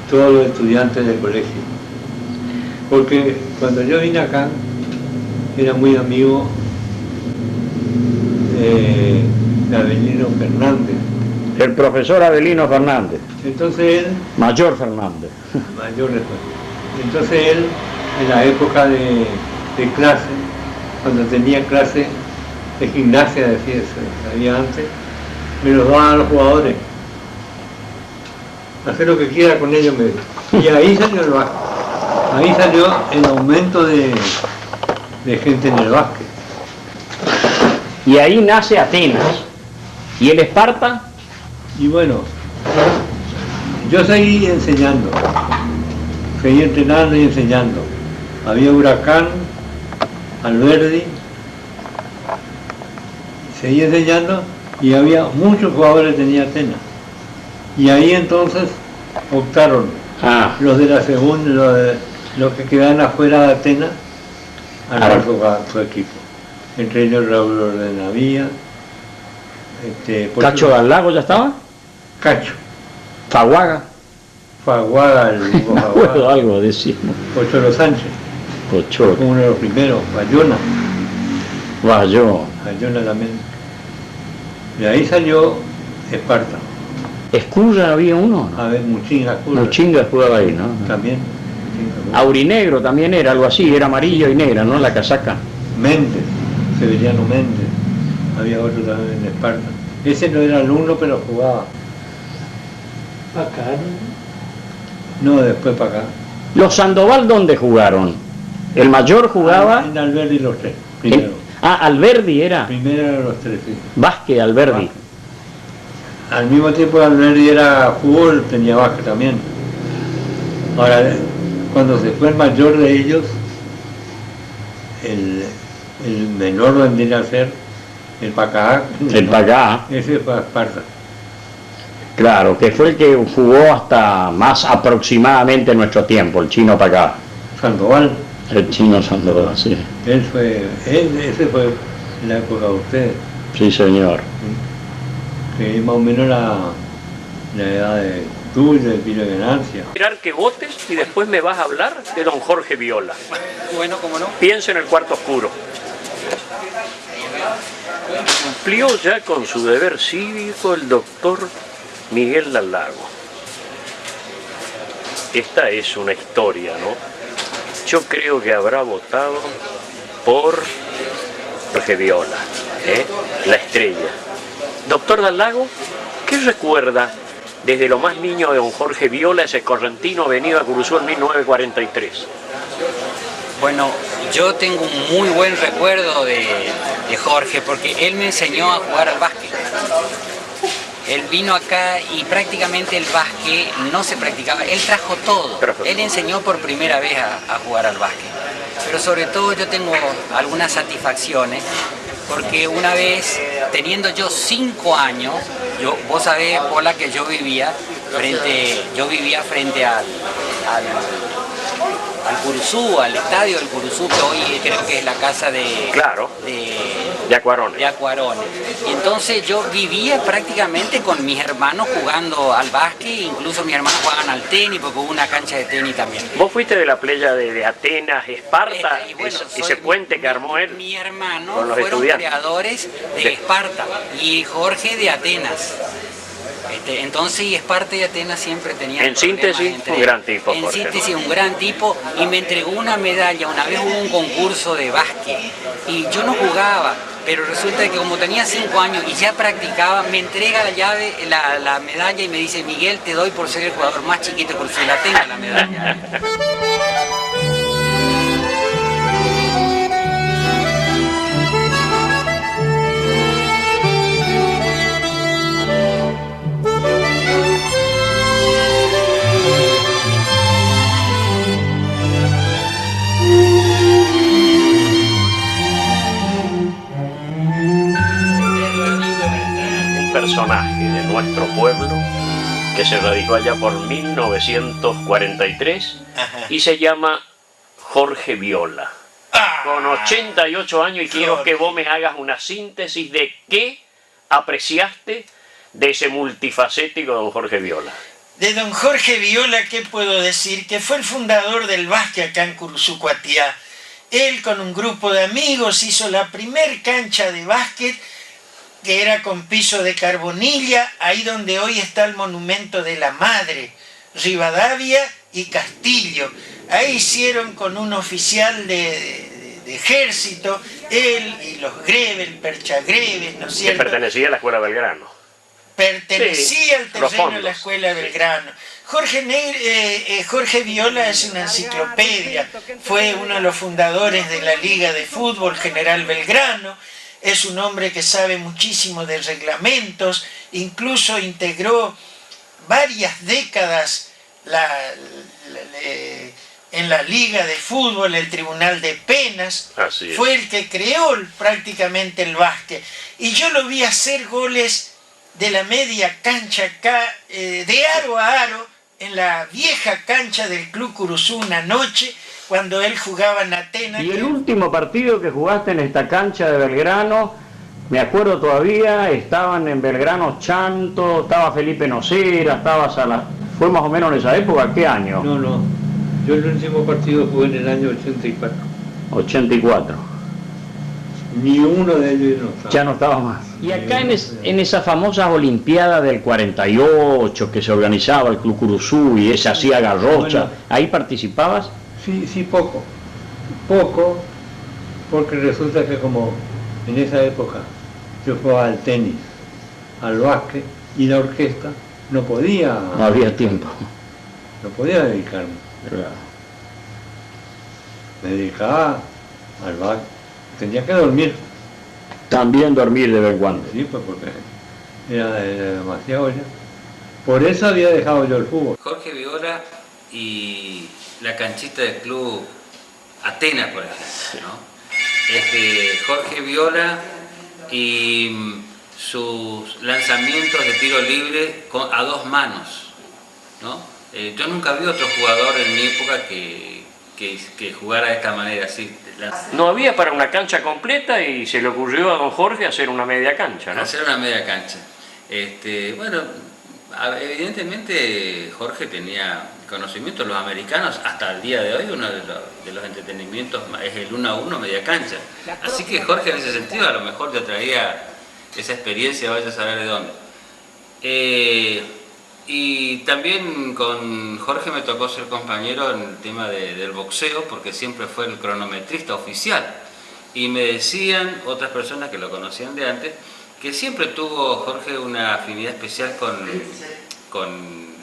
todos los estudiantes del colegio. Porque cuando yo vine acá, era muy amigo de Avelino Fernández. El profesor Avelino Fernández. Entonces él... Mayor Fernández. Mayor después. Entonces él, en la época de clase, cuando tenía clase de gimnasia, decía, había antes, me los daban a los jugadores. Hacer lo que quiera con ellos, me dijo. Y ahí salió el básquet. Ahí salió el aumento de gente en el básquet. Y ahí nace Atenas. ¿Y el Esparta? Y bueno, yo seguí enseñando, seguí entrenando y enseñando. Había Huracán, Alberdi, seguí enseñando y había muchos jugadores que tenía Atenas. Y ahí entonces optaron los de la segunda, los que quedaban afuera de Atenas, a armar su equipo. Entre ellos Raúl Ordenavía. ¿Cacho del Lago ya estaba? Cacho. Faguaga. Faguaga, el Hugo Faguaga. Algo decimos. Pocholo Sánchez. Pocholo. Fue uno de los primeros. Bayona. Bayona también. De ahí salió Esparta. ¿Escurra había uno? A ver, Muchinga Escurra. Muchinga jugaba ahí, ¿no? También. Aurinegro también era algo así, era amarillo y negra, ¿no? La casaca. Méndez, Severiano Méndez. Había otro también en Esparta. Ese no era alumno, pero jugaba. ¿Acá? No, después para acá. ¿Los Sandoval dónde jugaron? ¿El mayor jugaba? En Alberdi los tres, primero. Alberdi era. Primero eran los tres, sí. Vázquez, Alberdi. Vázquez. Al mismo tiempo Alberdi era fútbol, tenía Vázquez también. Ahora, cuando se fue el mayor de ellos, el menor vendría a ser el Pacá. El Pacá. Ese fue a Esparta. Claro, que fue el que jugó hasta más aproximadamente nuestro tiempo, el chino Pacá. Sandoval. El chino Sandoval, sí. Ese fue en la época de ustedes. Sí, señor. Que es más o menos la edad de tuya, de Pino de Ganancia. Esperar que votes y después me vas a hablar de don Jorge Viola. Bueno, cómo no. Piensa en el cuarto oscuro. Cumplió ya con su deber cívico el doctor Miguel Del Lago. Esta es una historia, ¿no? Yo creo que habrá votado por Jorge Viola, la estrella. Doctor Del Lago, ¿qué recuerda desde lo más niño de don Jorge Viola, ese correntino venido a Curuzú en 1943? Bueno, yo tengo un muy buen recuerdo de Jorge porque él me enseñó a jugar al básquet. Él vino acá y prácticamente el básquet no se practicaba, él trajo todo. Perfecto. Él enseñó por primera vez a jugar al básquet. pero sobre todo yo tengo algunas satisfacciones, porque una vez, teniendo yo 5 años, vos sabés, Pola, que yo vivía frente al Curuzú, al estadio del Curuzú, que hoy creo que es la casa de... Claro, de Acuarone. De Acuarone. Y entonces yo vivía prácticamente con mis hermanos jugando al básquet, incluso mis hermanos jugaban al tenis, porque hubo una cancha de tenis también. Vos fuiste de la playa de Atenas, Esparta, Y bueno, ese puente que armó él. Mi hermano con los fueron estudiantes. creadores de Esparta y Jorge de Atenas. Entonces, y Esparta y Atenas siempre tenían En síntesis, un gran tipo, En Jorge. síntesis, un gran tipo, y me entregó una medalla. Una vez hubo un concurso de básquet y yo no jugaba, pero resulta que como tenía 5 años y ya practicaba, me entrega la llave, la medalla y me dice: Miguel, te doy por ser el jugador más chiquito, por si la tengo la medalla. Personaje de nuestro pueblo que se radicó allá por 1943 y se llama Jorge Viola. Con 88 años, y quiero que vos me hagas una síntesis de qué apreciaste de ese multifacético don Jorge Viola. De don Jorge Viola, ¿qué puedo decir? Que fue el fundador del básquet acá en Curuzucuatiá. Él, con un grupo de amigos, hizo la primer cancha de básquet, que era con piso de carbonilla, ahí donde hoy está el monumento de la Madre, Rivadavia y Castillo. Ahí hicieron con un oficial de ejército, él y los Greves, el Perchagreves, ¿no es cierto? Que pertenecía a la Escuela Belgrano. Pertenecía al terreno de fondos. la Escuela Belgrano. Jorge Viola es una enciclopedia, fue uno de los fundadores de la Liga de Fútbol General Belgrano, es un hombre que sabe muchísimo de reglamentos, incluso integró varias décadas en la Liga de Fútbol, el Tribunal de Penas, fue el que creó prácticamente el básquet. Y yo lo vi hacer goles de la media cancha acá, de aro a aro, en la vieja cancha del Club Curuzú una noche, cuando él jugaba en Atenas. Y el último partido que jugaste en esta cancha de Belgrano, me acuerdo todavía, estaban en Belgrano Chanto, estaba Felipe Nocera, estaba Salas. ¿Fue más o menos en esa época? ¿Qué año? No, yo el último partido jugué en el año 84. 84. Ni uno de ellos no estaba. Ya no estaba más. Y acá en esas famosas Olimpiadas del 48 que se organizaba el Club Curuzú y se hacía garrocha, Bueno, ¿ahí participabas? Sí, poco, porque resulta que como en esa época yo jugaba al tenis, al básquet y la orquesta, no podía... No había tiempo. No podía dedicarme. Claro. Me dedicaba al básquet, tenía que dormir. También dormir de vez en cuando. Sí, pues porque era demasiado ya. Por eso había dejado yo el fútbol. Jorge Viola y la canchita del Club Atenas, por ejemplo, ¿no? Jorge Viola y sus lanzamientos de tiro libre a 2 manos, ¿no? Yo nunca vi otro jugador en mi época que jugara de esta manera, así. No había para una cancha completa y se le ocurrió a don Jorge hacer una media cancha, ¿no? Hacer una media cancha. Bueno, evidentemente Jorge tenía conocimiento. Los americanos, hasta el día de hoy, uno de los entretenimientos es el 1-1 media cancha. Así que Jorge, en ese sentido, a lo mejor te traía esa experiencia, vaya a saber de dónde. Y también con Jorge me tocó ser compañero en el tema del boxeo, porque siempre fue el cronometrista oficial. Y me decían otras personas que lo conocían de antes, que siempre tuvo Jorge una afinidad especial con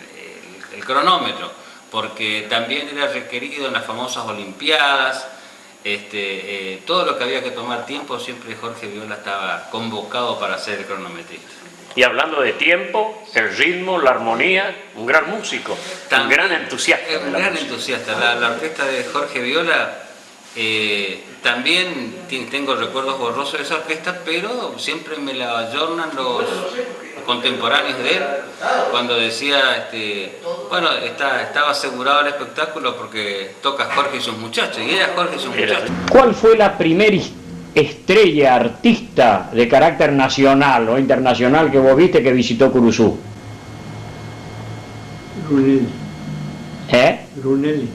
el cronómetro, porque también era requerido en las famosas Olimpiadas. Todo lo que había que tomar tiempo, siempre Jorge Viola estaba convocado para ser el cronometrista. Y hablando de tiempo, el ritmo, la armonía, un gran músico, un gran entusiasta. Un gran entusiasta. La orquesta de Jorge Viola También tengo recuerdos borrosos de esa orquesta, pero siempre me la ayornan los contemporáneos de él, cuando decía, bueno, estaba asegurado el espectáculo porque toca Jorge y sus muchachos, y era Jorge y sus muchachos. ¿Cuál fue la primera estrella artista de carácter nacional o internacional que vos viste que visitó Curuzú? Brunelli. ¿Eh? Brunelli.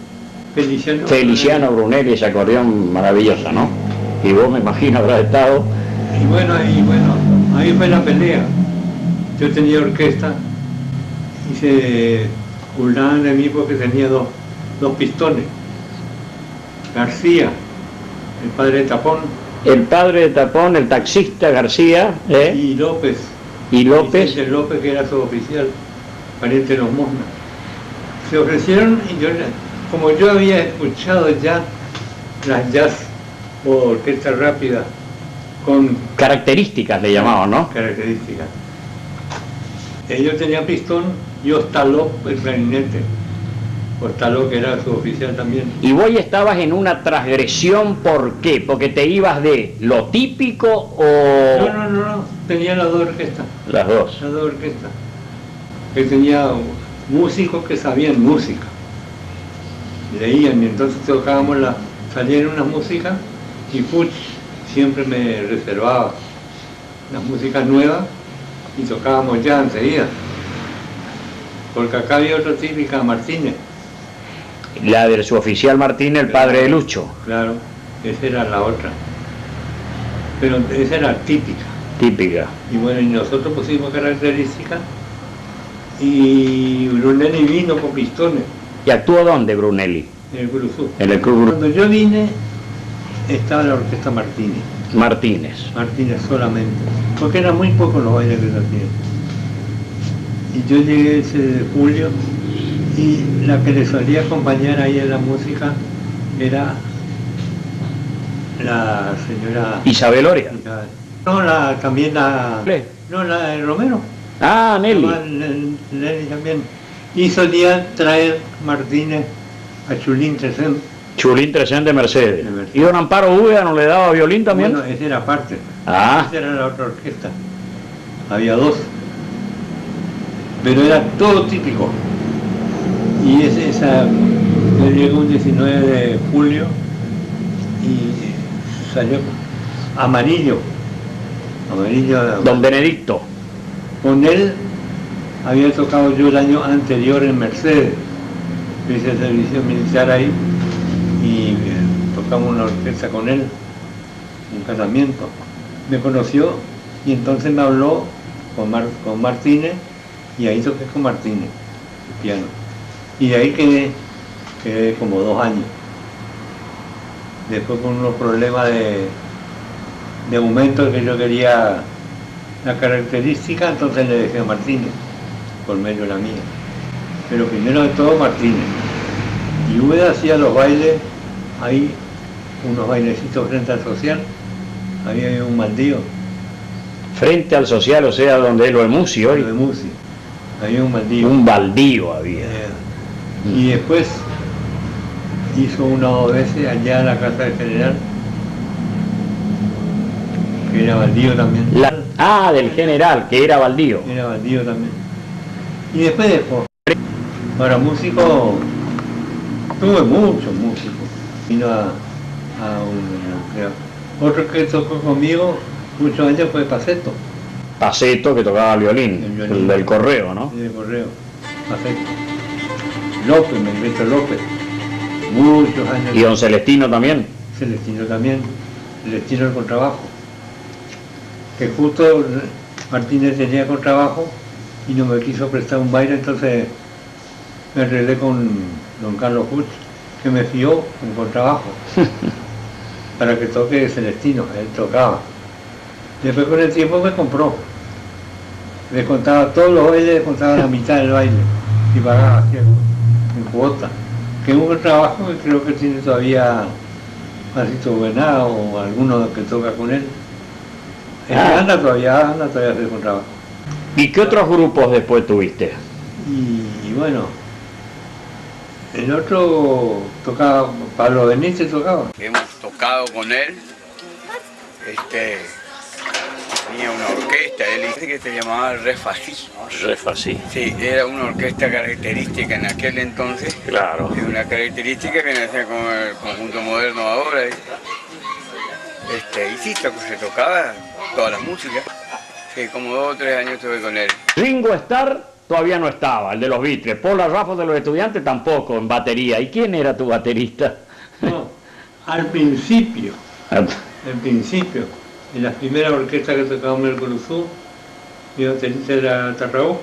Feliciano Brunelli, ese acordeón maravilloso, ¿no? Y vos me imagino habrás estado. Y bueno, ahí fue la pelea. Yo tenía orquesta y se burlaban de mí porque tenía dos pistones. García, el padre de Tapón. El padre de Tapón, el taxista García. Y López. Y López. El López, que era su oficial, pariente de los Mosna. Se ofrecieron y yo, como yo había escuchado ya las jazz o orquesta rápida con características le llamaban, ¿no? Características. Ellos tenían pistón y Ostaló el clarinete. Ostaló, que era su oficial también. Y vos estabas en una transgresión, ¿por qué? ¿Porque te ibas de lo típico o...? No, tenía las dos orquestas. Las dos. Las dos orquestas. Que tenía músicos que sabían música. Leían y entonces tocábamos salían unas músicas y Puch siempre me reservaba las músicas nuevas y tocábamos ya enseguida. Porque acá había otra típica, Martínez. La de su oficial Martínez, el padre de Lucho. Claro, esa era la otra. Pero esa era típica. Típica. Y bueno, y nosotros pusimos características y Brunelli vino con pistones. ¿Y actuó dónde Brunelli? En el Curuzú. En el Curuzú. Cuando yo vine, estaba la orquesta Martínez. Martínez solamente. Porque eran muy pocos los bailes que se hacían. Y yo llegué ese de julio y la que le solía acompañar ahí en la música era la señora... Isabel Oria. No, también la... No, la de Romero. Ah, Nelly. Nelly también. Y solía traer Martínez a Chulín Tresén. Chulín Tresén de Mercedes. ¿Y don Amparo Úbeda no le daba violín también? Bueno, esa era parte. Ah. Esa era la otra orquesta. Había dos. Pero era todo típico. Y yo llegué un 19 de julio y salió Amarillo. Don Benedicto. Con él había tocado yo el año anterior en Mercedes. Hice el servicio militar ahí y tocamos una orquesta con él, un casamiento. Me conoció y entonces me habló con Martínez y ahí toqué con Martínez, el piano. Y de ahí quedé como 2 años. Después con unos problemas de aumento que yo quería la característica, entonces le dejé a Martínez, por medio de la mía. Pero primero de todo Martínez. Y Úbeda hacía los bailes, ahí unos bailecitos frente al social, había un baldío. Frente al social, o sea, donde es lo de Musi hoy. Lo de Musi, había un baldío. Un baldío había. Y después hizo 1 o 2 veces allá en la casa del general, que era baldío también. Del general, que era baldío. Era baldío también. Y después dejó. Para músico, tuve muchos músicos. Vino otro que tocó conmigo muchos años fue Paceto. Paceto, que tocaba el violín, el del Correo, ¿no? El del Correo, Paceto. López, Melvito López, muchos años. ¿Y don Celestino también? Celestino también, Celestino el contrabajo. Que justo Martínez tenía contrabajo y no me quiso prestar un baile, entonces me arreglé con don Carlos Puch, que me fió un contrabajo para que toque Celestino, él tocaba. Después con el tiempo me compró, le contaba todos los bailes, le contaba la mitad del baile y pagaba así en cuota. Que es un contrabajo que creo que tiene todavía Marcito Buena o alguno que toca con él. Anda todavía hace contrabajo. ¿Y qué otros grupos después tuviste? Y bueno, El otro tocaba, Pablo Benítez tocaba. Hemos tocado con él. Tenía una orquesta, él dice que se llamaba Refasí. Refasí. Sí, era una orquesta característica en aquel entonces. Claro. Es una característica que nace con el conjunto moderno ahora. Y sí, se tocaba toda la música. Sí, como 2 o 3 años estuve con él. Ringo Starr todavía no estaba, el de los Beatles. Paul Raffo de los Estudiantes tampoco, en batería. ¿Y quién era tu baterista? No, al principio. Al principio. En las primeras orquestas que tocaba en el Curuzú, mi baterista era Tarraú.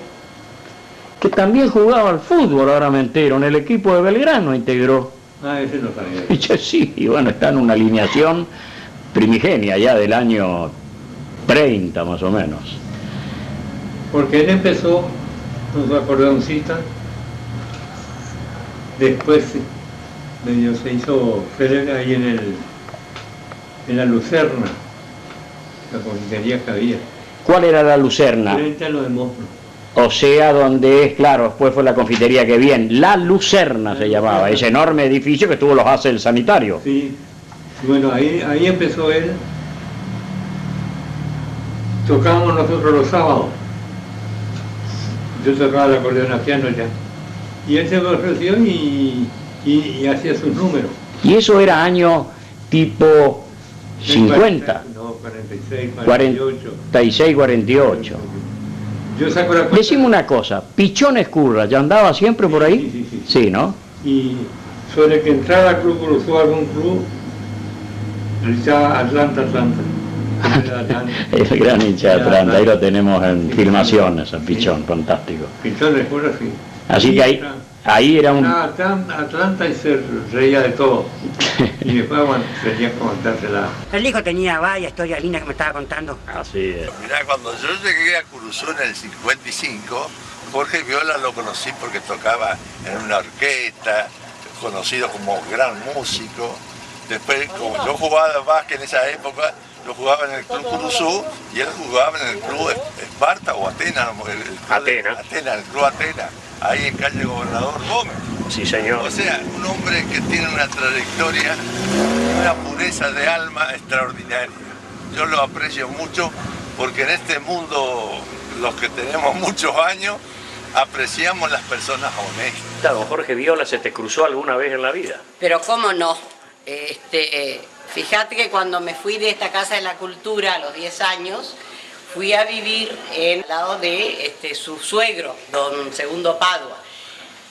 Que también jugaba al fútbol, ahora me entero, en el equipo de Belgrano integró. Ah, ese no sabía. Sí, y bueno, está en una alineación primigenia ya del año 30 más o menos. Porque él empezó con su acordeoncita, después medio se hizo célebre ahí en la Lucerna, la confitería que había. ¿Cuál era la Lucerna? Frente a lo de Monstruo. O sea, donde es, claro, después fue la confitería que bien, La Lucerna se llamaba, ese enorme edificio que tuvo los haces sanitarios. Sí, bueno, ahí empezó él. Tocábamos nosotros los sábados. Yo tocaba el acordeón a piano ya. Y él se me ofreció y hacía sus números. Y eso era año tipo 50. No, 46, 48. 46, 48. Yo saco la cuenta. Decime una cosa, Pichón Escurra, ¿ya andaba siempre por ahí? Sí. Sí, ¿no? Y sobre que entrara al club, cruzó algún club, gritaba Atlanta. El gran hincha de Atlanta, ahí lo tenemos en filmaciones, a Pichón, fantástico. Pichón Escurra, sí. Así que ahí era un... Atlanta y se reía de todo. Y después tenía que contársela. El hijo tenía varias historias lindas que me estaba contando. Así es. Mirá, cuando yo llegué a Curuzú en el 55, Jorge Viola lo conocí porque tocaba en una orquesta, conocido como gran músico. Después, como yo jugaba al básquet en esa época, yo jugaba en el Club Curuzú y él jugaba en el Club Esparta o Atenas, el Club Atenas, ahí en calle Gobernador Gómez. Sí, señor. O sea, un hombre que tiene una trayectoria y una pureza de alma extraordinaria. Yo lo aprecio mucho porque en este mundo, los que tenemos muchos años, apreciamos las personas honestas. ¿Don Jorge Viola se te cruzó alguna vez en la vida? Pero cómo no. Fíjate que cuando me fui de esta Casa de la Cultura a los 10 años, fui a vivir en el lado de su suegro, don Segundo Padua.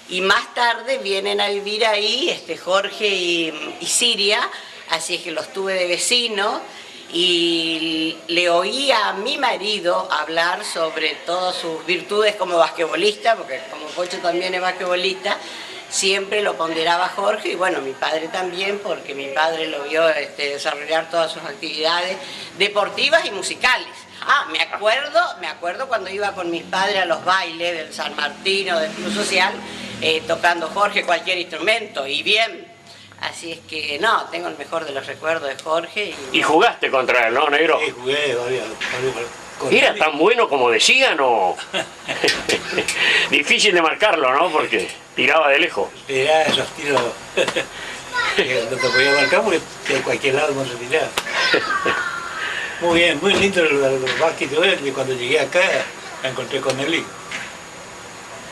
Y más tarde vienen a vivir ahí Jorge y Siria, así es que los tuve de vecino y le oía a mi marido hablar sobre todas sus virtudes como basquetbolista, porque como Pocho también es basquetbolista, siempre lo ponderaba Jorge y bueno, mi padre también, porque mi padre lo vio desarrollar todas sus actividades deportivas y musicales. Me acuerdo cuando iba con mis padres a los bailes del San Martín o del Club Social, tocando Jorge cualquier instrumento y bien. Así es que no, tengo el mejor de los recuerdos de Jorge. ¿Y jugaste contra él, no, negro? Sí, jugué varios. ¿Era tan bueno como decían o...? Difícil de marcarlo, ¿no? Porque tiraba de lejos. Tiraba esos tiros que no te podía marcar porque de cualquier lado no se tiraba. Muy bien, muy lindo el básquet. Y cuando llegué acá me encontré con él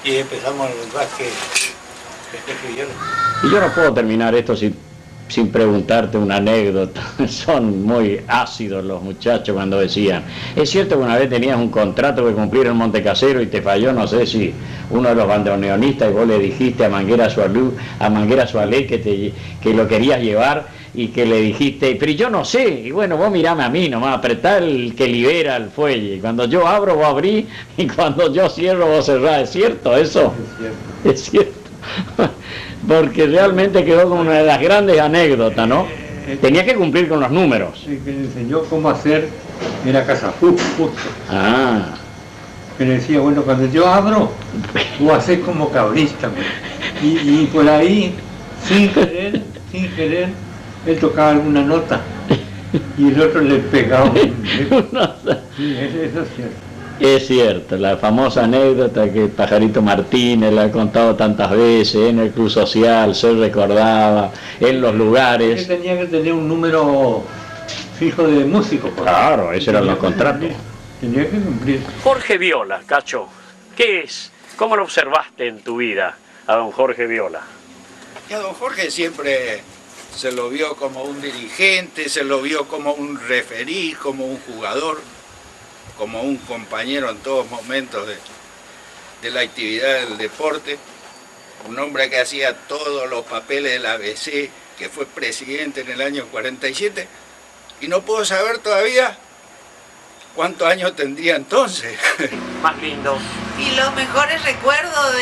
y empezamos el básquet. Y yo no puedo terminar esto sin preguntarte una anécdota. Son muy ácidos los muchachos cuando decían, es cierto que una vez tenías un contrato que cumplir en Montecasero y te falló, no sé si uno de los bandoneonistas, y vos le dijiste a Manguera Sualé que lo querías llevar y que le dijiste, pero yo no sé, y bueno, vos mirame a mí nomás, apretá el que libera el fuelle, y cuando yo abro vos abrí, y cuando yo cierro vos cerrás, ¿es cierto eso? Es cierto. Porque realmente quedó como una de las grandes anécdotas, ¿no? Tenía que cumplir con los números. Sí, que le enseñó cómo hacer en la casa, justo. Que le decía, bueno, cuando yo abro, tú haces como cabrista. Y por ahí, sin querer, él tocaba alguna nota y el otro le pegaba. Sí, eso es cierto. Es cierto, la famosa anécdota que Pajarito Martínez la ha contado tantas veces en el Club Social, se recordaba en los lugares. Que tenía que tener un número fijo de músicos. Claro, esos eran los contratos. Tenía que cumplir. Jorge Viola, Cacho, ¿qué es? ¿Cómo lo observaste en tu vida a don Jorge Viola? Y a don Jorge siempre se lo vio como un dirigente, se lo vio como un referí, como un jugador, como un compañero en todos momentos de la actividad del deporte. Un hombre que hacía todos los papeles del ABC, que fue presidente en el año 47, y no puedo saber todavía cuántos años tendría entonces. Más lindo. Y los mejores recuerdos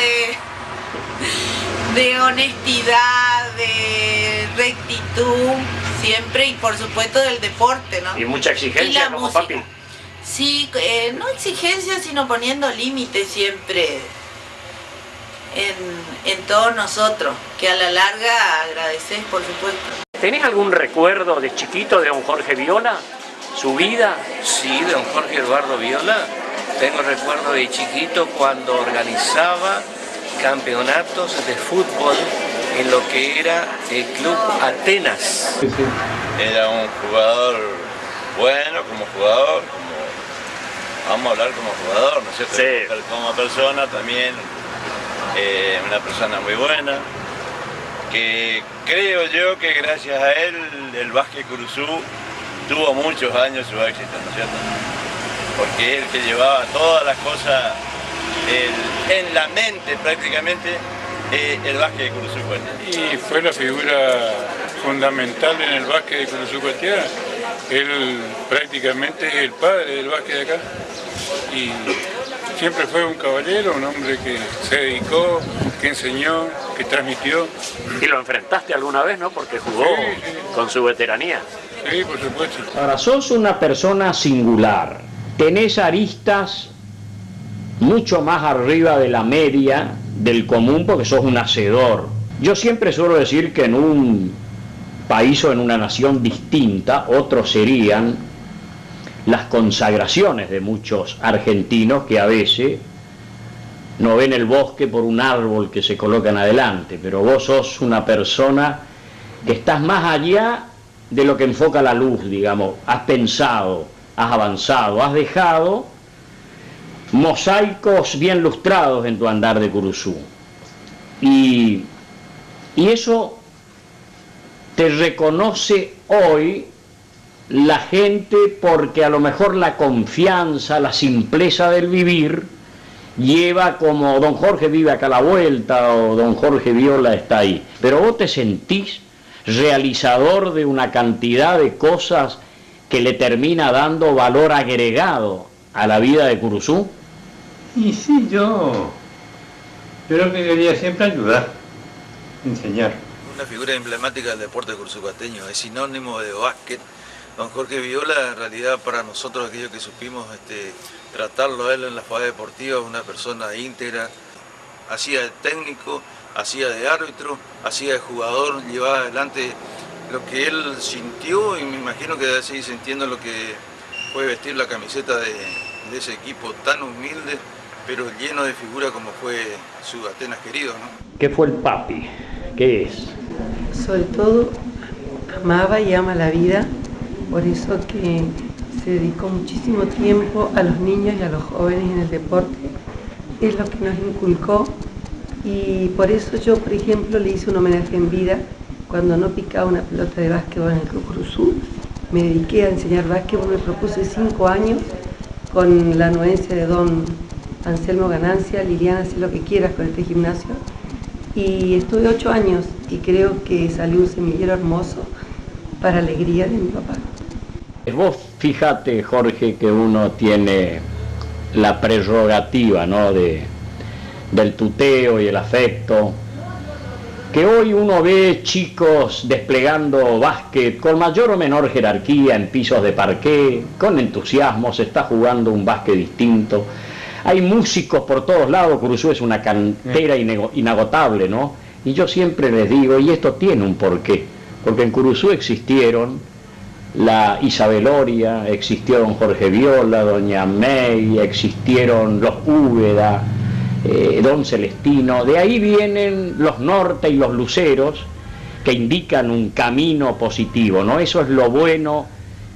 de honestidad, de rectitud, siempre, y por supuesto del deporte, ¿no? Y mucha exigencia como música. papi. Sí, no exigencia, sino poniendo límites siempre en todos nosotros, que a la larga agradeces, por supuesto. ¿Tenés algún recuerdo de chiquito de don Jorge Viola? ¿Su vida? Sí, de don Jorge Eduardo Viola. Tengo recuerdo de chiquito cuando organizaba campeonatos de fútbol en lo que era el Club Atenas. Era un jugador bueno como jugador, vamos a hablar como jugador, ¿no es cierto? Sí. Como persona también, una persona muy buena, que creo yo que gracias a él el básquet Curuzú tuvo muchos años su éxito, ¿no es cierto? Porque él que llevaba todas las cosas en la mente prácticamente, el básquet de Curuzú Cuatiá. Y fue la figura fundamental en el básquet de Curuzú Cuatiá. Él prácticamente es el padre del básquet de acá. Y siempre fue un caballero, un hombre que se dedicó, que enseñó, que transmitió. ¿Y lo enfrentaste alguna vez, no? Porque jugó con su veteranía. Sí, por supuesto. Ahora, sos una persona singular. Tenés aristas mucho más arriba de la media del común porque sos un hacedor. Yo siempre suelo decir que en un país o en una nación distinta, otros serían las consagraciones de muchos argentinos que a veces no ven el bosque por un árbol que se colocan adelante, pero vos sos una persona que estás más allá de lo que enfoca la luz, digamos. Has pensado, has avanzado, has dejado mosaicos bien lustrados en tu andar de Curuzú. Y eso te reconoce hoy la gente porque a lo mejor la confianza, la simpleza del vivir lleva como don Jorge vive acá a la vuelta o don Jorge Viola está ahí. Pero vos te sentís realizador de una cantidad de cosas que le termina dando valor agregado a la vida de Curuzú. Y sí, yo creo que quería siempre ayudar, enseñar. Una figura emblemática del deporte cursucuateño, es sinónimo de básquet. Don Jorge Viola, en realidad para nosotros, aquellos que supimos tratarlo a él en la jugada deportiva, una persona íntegra, hacía de técnico, hacía de árbitro, hacía de jugador, llevaba adelante lo que él sintió y me imagino que debe seguir sintiendo lo que fue vestir la camiseta de ese equipo tan humilde, pero lleno de figura como fue su Atenas querido, ¿no? ¿Qué fue el papi? ¿Qué es? Sobre todo amaba y ama la vida, por eso que se dedicó muchísimo tiempo a los niños y a los jóvenes en el deporte, es lo que nos inculcó y por eso yo, por ejemplo, le hice un homenaje en vida cuando no picaba una pelota de básquetbol en el Club Curuzú. Me dediqué a enseñar básquetbol, me propuse 5 años con la anuencia de don Anselmo Ganancia, Liliana, haz lo que quieras con este gimnasio. Y estuve 8 años y creo que salió un semillero hermoso para alegría de mi papá. Vos fíjate, Jorge, que uno tiene la prerrogativa, ¿no?, del tuteo y el afecto, que hoy uno ve chicos desplegando básquet con mayor o menor jerarquía en pisos de parqué, con entusiasmo, se está jugando un básquet distinto. Hay músicos por todos lados, Curuzú es una cantera inagotable, ¿no? Y yo siempre les digo, y esto tiene un porqué, porque en Curuzú existieron la Isabeloria, existió don Jorge Viola, doña May, existieron los Úbeda, don Celestino. De ahí vienen los Norte y los Luceros, que indican un camino positivo, ¿no? Eso es lo bueno,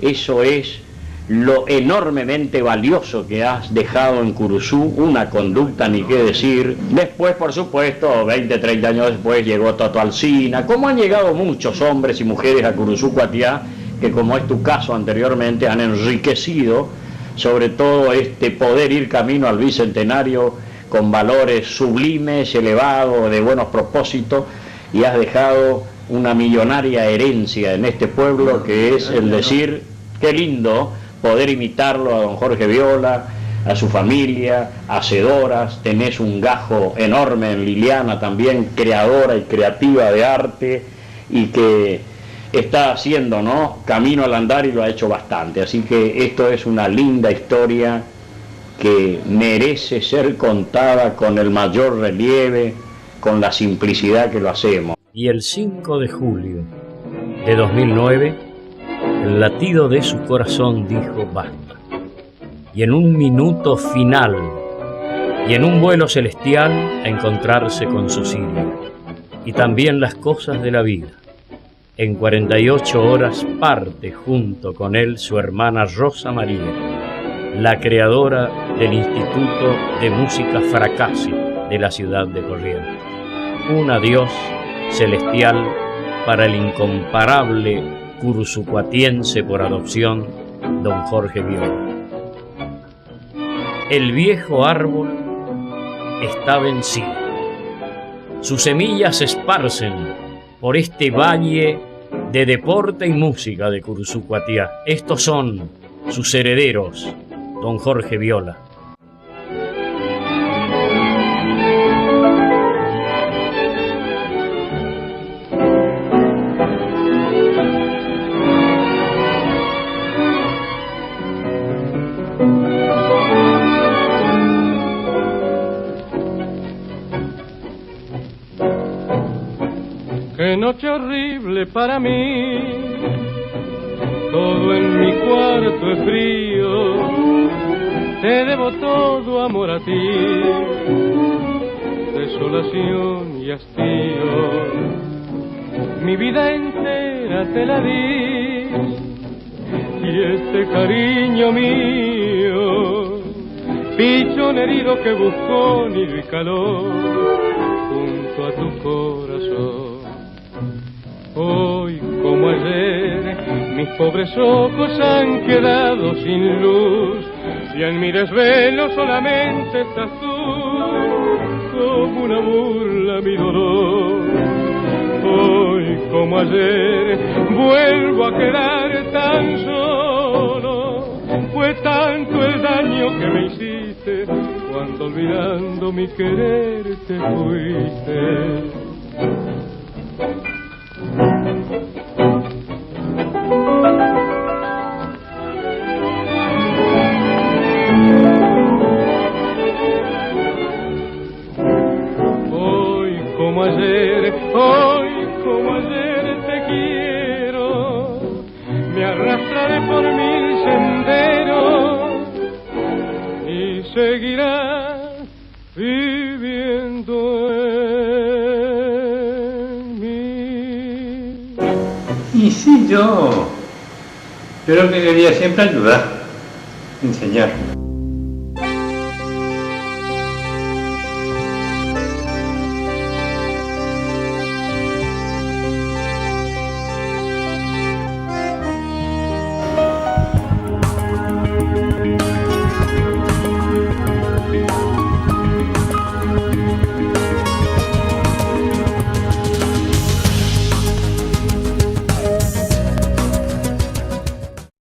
eso es lo enormemente valioso que has dejado en Curuzú, una conducta ni qué decir. Después, por supuesto, 20, 30 años después llegó Toto Alsina, como han llegado muchos hombres y mujeres a Curuzú Cuatiá, que como es tu caso anteriormente, han enriquecido sobre todo este poder ir camino al bicentenario con valores sublimes, elevados, de buenos propósitos, y has dejado una millonaria herencia en este pueblo, que es el decir, qué lindo poder imitarlo a don Jorge Viola, a su familia, hacedoras, tenés un gajo enorme en Liliana también, creadora y creativa de arte, y que está haciendo, ¿no?, camino al andar, y lo ha hecho bastante. Así que esto es una linda historia que merece ser contada con el mayor relieve, con la simplicidad que lo hacemos. Y el 5 de julio de 2009, el latido de su corazón dijo basta. Y en un minuto final, y en un vuelo celestial, a encontrarse con su Silvia. Y también las cosas de la vida. En 48 horas parte junto con él su hermana Rosa María, la creadora del Instituto de Música Fracassi de la ciudad de Corrientes. Un adiós celestial para el incomparable curuzucuatiense por adopción, don Jorge Viola. El viejo árbol está vencido. Sus semillas se esparcen por este valle de deporte y música de Curuzucuatiá. Estos son sus herederos, don Jorge Viola. Qué noche horrible para mí, todo en mi cuarto es frío, te debo todo, amor, a ti, desolación y hastío, mi vida entera te la di, y este cariño mío, pichón herido que buscó nido y calor, junto a tu corazón. Hoy como ayer, mis pobres ojos han quedado sin luz, y en mi desvelo solamente estás tú, como una burla mi dolor. Hoy como ayer, vuelvo a quedar tan solo, fue tanto el daño que me hiciste, cuando olvidando mi querer te fuiste. Hoy como ayer te quiero, me arrastraré por mil senderos y seguirás viviendo en mí. Y sí, yo creo que quería siempre ayudar, enseñar.